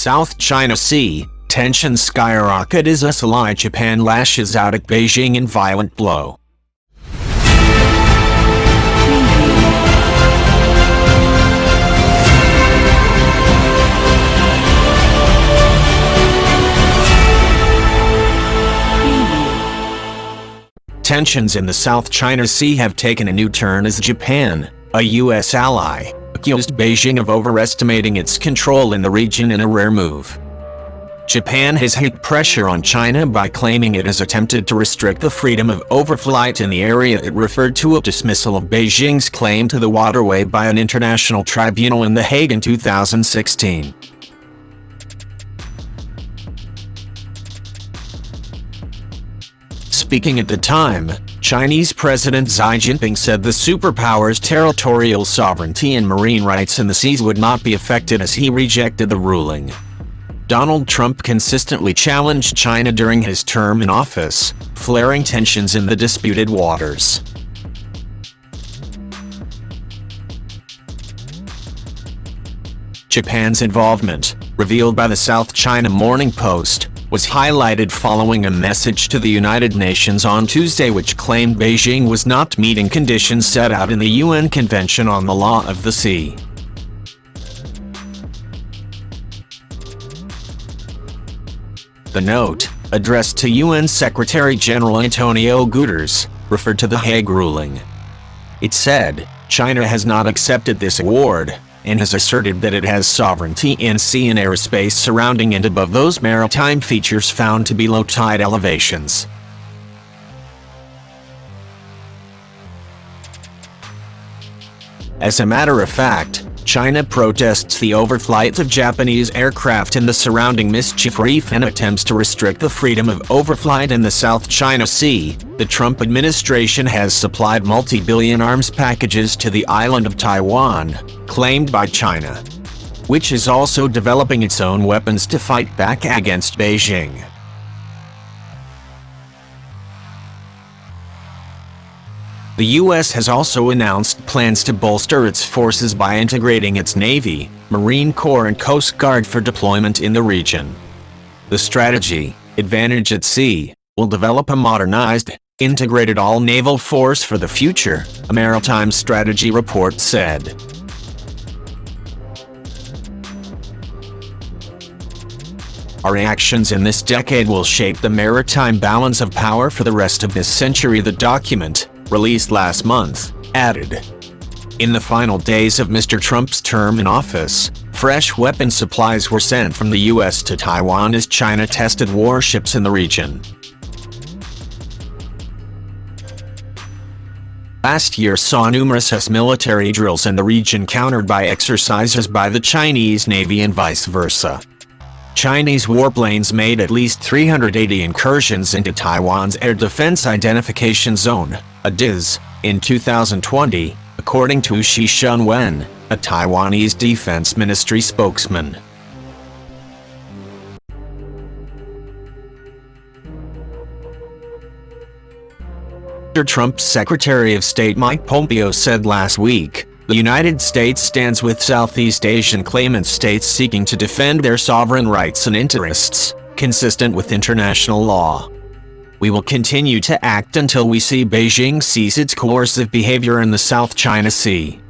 South China Sea, tensions skyrocket as ally Japan lashes out at Beijing in violent blow. Tensions in the South China Sea have taken a new turn as Japan, a U.S. ally, accused Beijing of overestimating its control in the region in a rare move. Japan has heaped pressure on China by claiming it has attempted to restrict the freedom of overflight in the area it referred to as dismissal of Beijing's claim to the waterway by an international tribunal in The Hague in 2016. Speaking at the time, Chinese President Xi Jinping said the superpower's territorial sovereignty and marine rights in the seas would not be affected as he rejected the ruling. Donald Trump consistently challenged China during his term in office, flaring tensions in the disputed waters. Japan's involvement, revealed by the South China Morning Post, was highlighted following a message to the United Nations on Tuesday which claimed Beijing was not meeting conditions set out in the UN Convention on the Law of the Sea. The note, addressed to UN Secretary-General Antonio Guterres, referred to the Hague ruling. It said, China has not accepted this award, and has asserted that it has sovereignty in sea and airspace surrounding and above those maritime features found to be low tide elevations. As a matter of fact, China protests the overflight of Japanese aircraft in the surrounding Mischief Reef and attempts to restrict the freedom of overflight in the South China Sea. The Trump administration has supplied multi-billion arms packages to the island of Taiwan, claimed by China, which is also developing its own weapons to fight back against Beijing. The U.S. has also announced plans to bolster its forces by integrating its Navy, Marine Corps and Coast Guard for deployment in the region. The strategy, Advantage at Sea, will develop a modernized, integrated all-naval force for the future, a maritime strategy report said. Our actions in this decade will shape the maritime balance of power for the rest of this century, the document, released last month, added. In the final days of Mr. Trump's term in office, fresh weapon supplies were sent from the U.S. to Taiwan as China tested warships in the region. Last year saw numerous military drills in the region countered by exercises by the Chinese Navy and vice versa. Chinese warplanes made at least 380 incursions into Taiwan's Air Defense Identification Zone, a DIZ, in 2020, according to Shi Shunwen, a Taiwanese Defense Ministry spokesman. Trump's Secretary of State Mike Pompeo said last week, the United States stands with Southeast Asian claimant states seeking to defend their sovereign rights and interests, consistent with international law. We will continue to act until we see Beijing cease its coercive behavior in the South China Sea.